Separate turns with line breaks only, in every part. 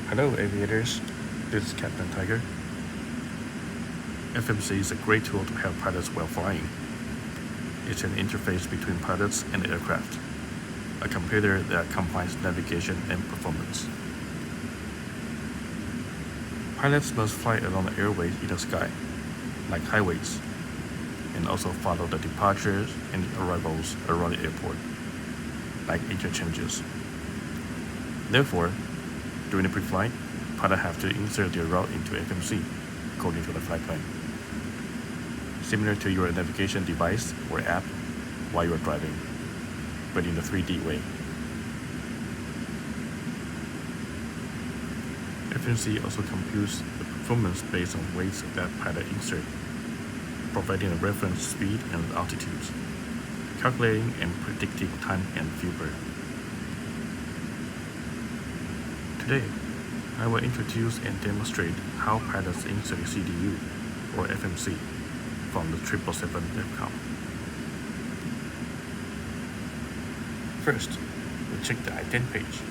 Hello aviators, this is Captain Tiger. FMC is a great tool to help pilots while flying. It's an interface between pilots and the aircraft, a computer that combines navigation and performance. Pilots must fly along the airways in the sky, like highways, and also follow the departures and arrivals around the airport, like interchanges. Therefore, during the pre-flight, pilots have to insert their route into FMC according to the flight plan, similar to your navigation device or app while you are driving, but in a 3D way. FMC also computes the performance based on weights that pilot insert, providing a reference speed and altitudes, calculating and predicting time and fuel burn. Today, I will introduce and demonstrate how pilots insert CDU or FMC from the 777 FCOM. First, we check the ident page.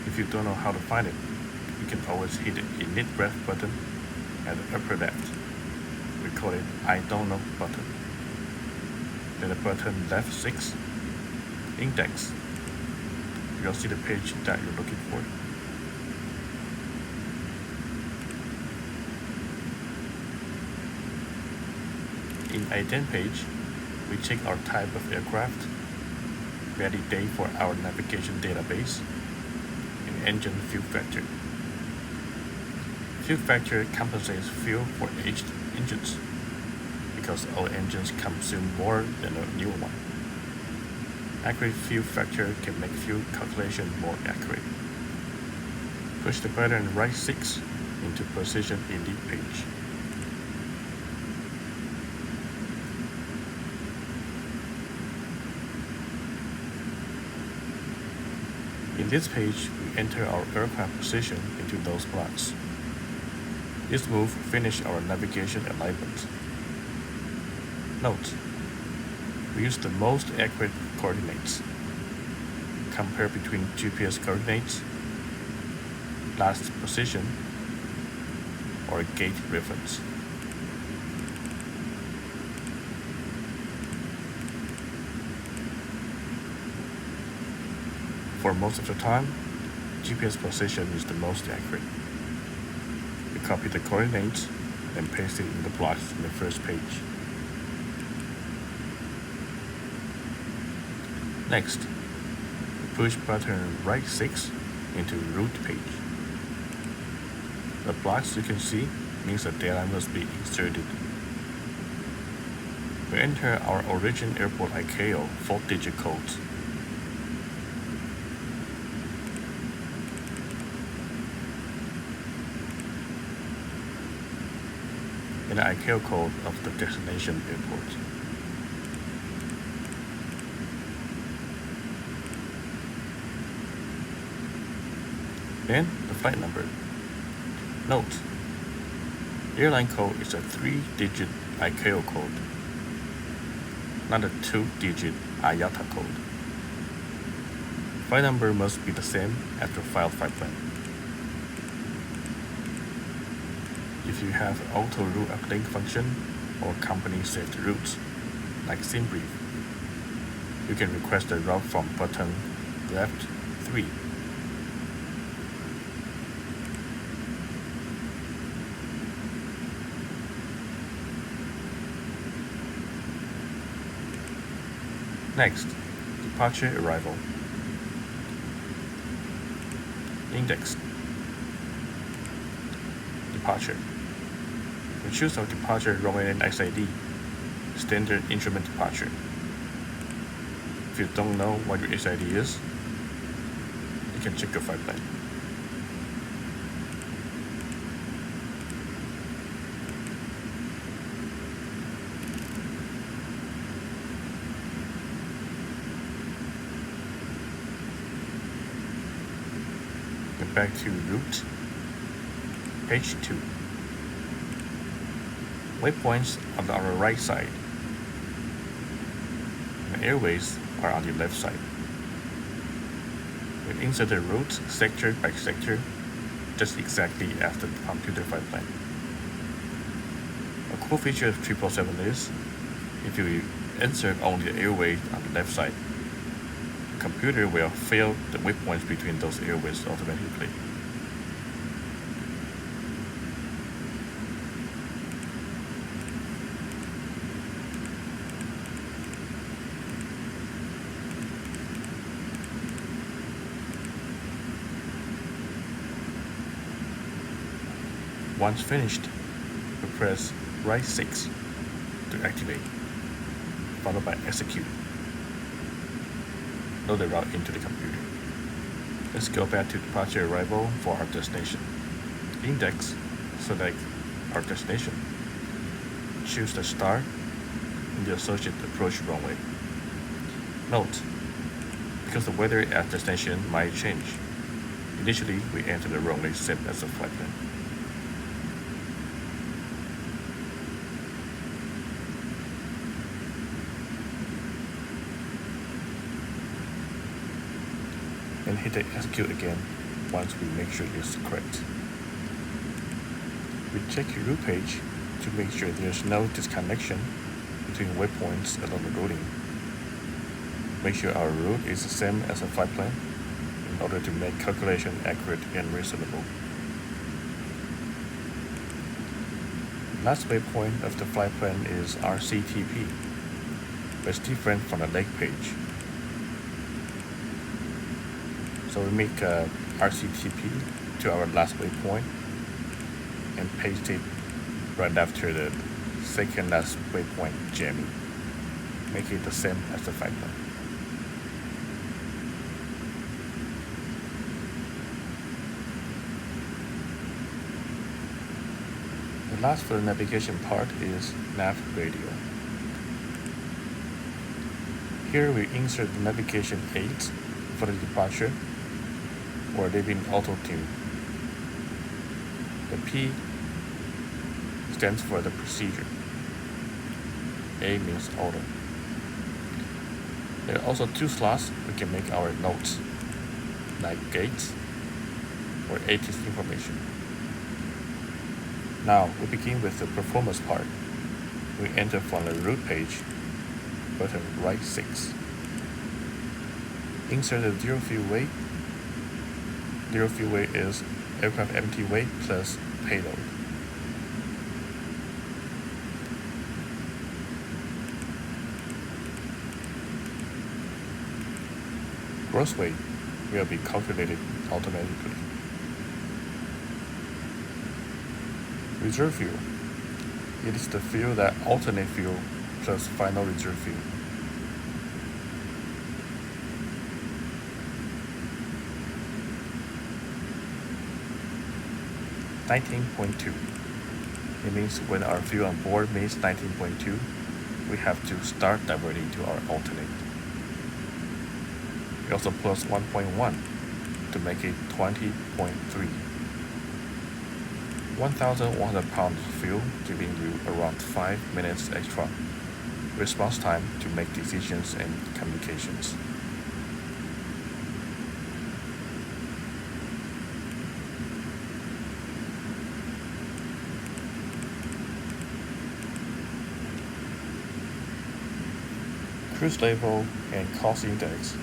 If you don't know how to find it, you can always hit the init ref button at the upper left. We call it I don't know button. Then the button left 6, index. You'll see the page that you're looking for. In ident page, we check our type of aircraft, ready date for our navigation database, and engine fuel factor. Fuel factor compensates fuel for aged engines because old engines consume more than a newer one. Accurate fuel factor can make fuel calculation more accurate. Push the button right 6 into position init page. In this page, we enter our aircraft position into those blocks. This move finishes our navigation alignment. Note, we use the most accurate coordinates. Compare between GPS coordinates, last position, or gate reference. For most of the time, GPS position is the most accurate. We copy the coordinates and paste it in the blocks in the first page. Next, we push button right 6 into route page. The blocks you can see means the data must be inserted. We enter our origin airport ICAO 4-digit codes. And the ICAO code of the destination airport. Then the flight number. Note, airline code is a 3-digit ICAO code, not a 2-digit IATA code. Flight number must be the same as the filed flight plan. If you have auto route uplink function or company saved routes, like SimBrief, you can request a route from button left 3. Next, departure arrival. Index. Departure. We choose our departure runway and XID, standard instrument departure. If you don't know what your SID is, you can check your flight plan. Get back to route, page 2. Waypoints are on our right side. The airways are on the left side. We insert the routes sector by sector just exactly as the computer flight plan. A cool feature of 777 is, if you insert only the airway on the left side, the computer will fill the waypoints between those airways automatically. Once finished, we press right 6 to activate, followed by execute. Load the route into the computer. Let's go back to departure arrival for our destination. Index, select our destination. Choose the start and the associated approach runway. Note, because the weather at destination might change, initially we enter the runway set as a flight plan. And hit the execute again once we make sure it's correct. We check your route page to make sure there's no disconnection between waypoints along the routing. Make sure our route is the same as a flight plan in order to make calculation accurate and reasonable. The last waypoint of the flight plan is RCTP, but it's different from the leg page. So we make RCTP to our last waypoint and paste it right after the second last waypoint jamming. Make it the same as the flight plan. The last for the navigation part is nav radio. Here we insert the navigation aids for the departure or leaving auto tune. The P stands for the procedure. A means auto. There are also two slots we can make our notes, like gates or ATIS information. Now we begin with the performance part. We enter from the route page, button right 6. Insert the zero fuel weight. Zero fuel weight is aircraft empty weight plus payload. Gross weight will be calculated automatically. Reserve fuel. It is the fuel that alternate fuel plus final reserve fuel. $19.2. It means when our fuel on board means 19.2, we have to start diverting to our alternate. We also plus 1.1 to make it 20.3. 1,100 pounds of fuel, giving you around 5 minutes extra response time to make decisions and communications. Cruise level and cost index,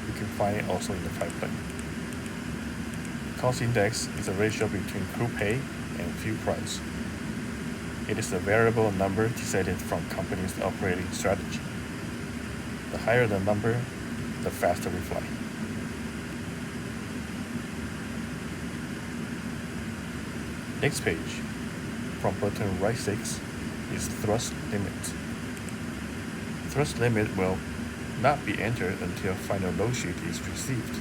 you can find it also in the flight plan. Cost index is a ratio between crew pay and fuel price. It is a variable number decided from company's operating strategy. The higher the number, the faster we fly. Next page, from button right 6, is thrust limit. Thrust limit will not be entered until final load sheet is received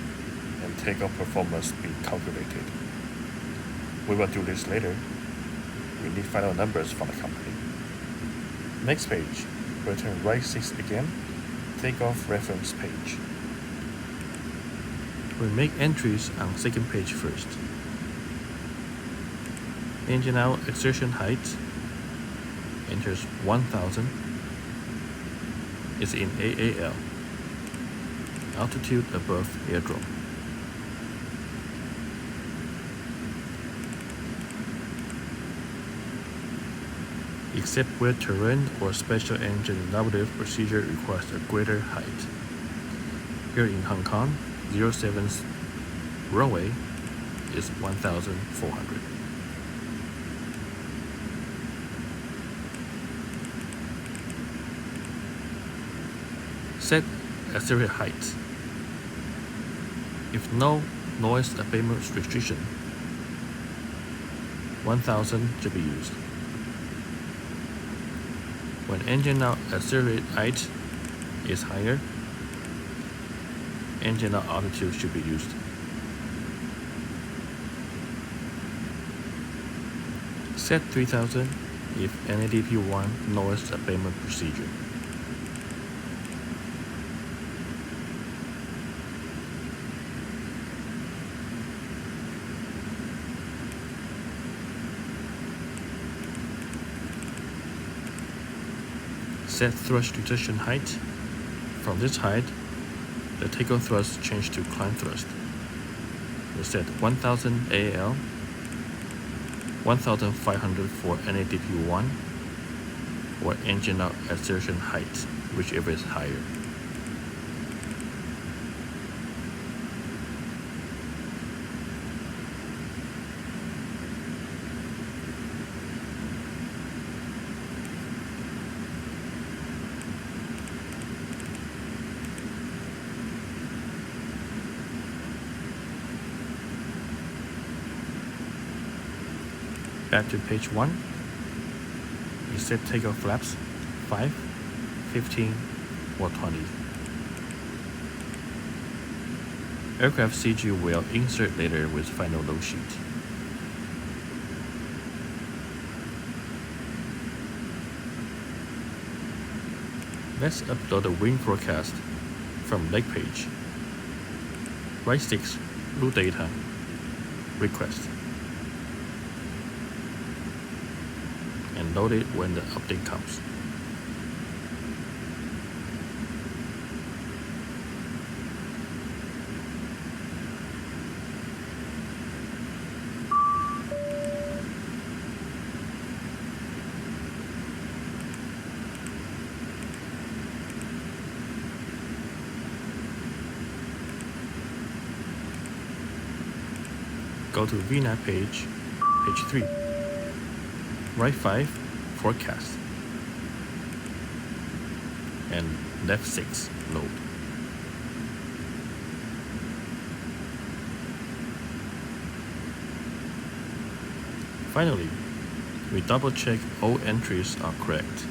and takeoff performance be calculated. We will do this later. We need final numbers from the company. Next page, button right 6 again, takeoff reference page. We make entries on second page first. Engine out exertion height enters 1,000. Is in AAL. Altitude above airdrome. except where terrain or special engine normative procedure requires a greater height. Here in Hong Kong, 07's runway is 1,400. Set accelerator height. If no noise abatement restriction, 1,000 should be used. When engine out accelerate height is higher, engine out altitude should be used. Set 3,000 if NADP1 noise abatement procedure. Set thrust reduction height. From this height, the takeoff thrust change to climb thrust. We set 1,000 AL, 1,500 for NADP1, or engine out acceleration height, whichever is higher. Back to page 1. You set takeoff flaps 5, 15, or 20. Aircraft CG will insert later with final load sheet. Let's upload the wind forecast from leg page. Right 6, route data, request. And load it when the update comes. Go to VNAV page, page 3. Right 5, forecast. And left 6, load. Finally, we double check all entries are correct.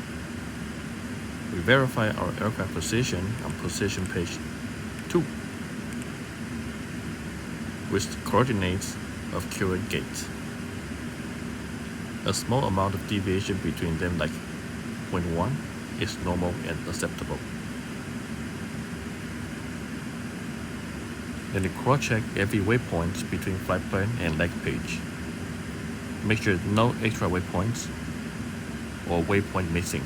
We verify our aircraft position on position page 2 with coordinates of current gate. A small amount of deviation between them, like 0.1, is normal and acceptable. Then we cross-check every waypoint between flight plan and leg page. Make sure no extra waypoints or waypoint missing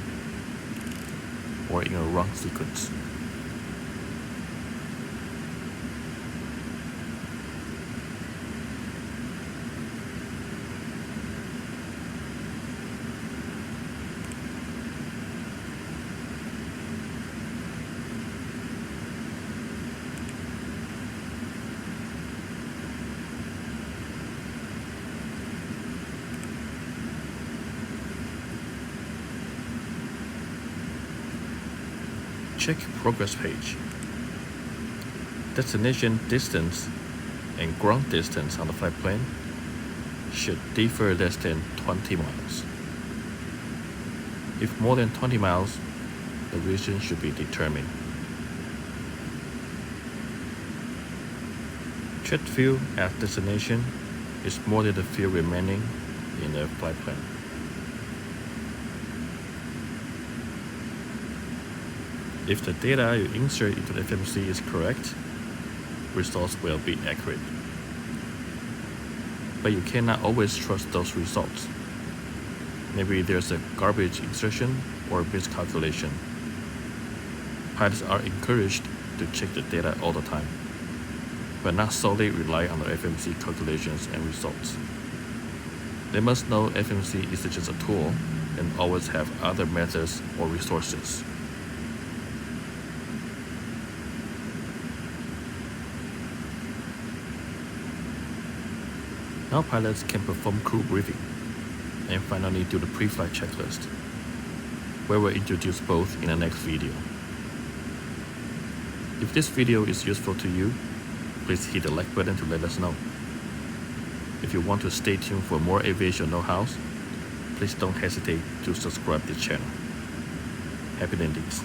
or in a wrong sequence. Check progress page. Destination distance and ground distance on the flight plan should differ less than 20 miles. If more than 20 miles, the region should be determined. Jet fuel at destination is more than the fuel remaining in the flight plan. If the data you insert into the FMC is correct, results will be accurate. But you cannot always trust those results. Maybe there's a garbage insertion or miscalculation. Pilots are encouraged to check the data all the time, but not solely rely on the FMC calculations and results. They must know FMC is just a tool and always have other methods or resources. Now pilots can perform crew briefing and finally do the pre-flight checklist, where we'll introduce both in the next video. If this video is useful to you, please hit the like button to let us know. If you want to stay tuned for more aviation know-hows, please don't hesitate to subscribe to the channel. Happy landings.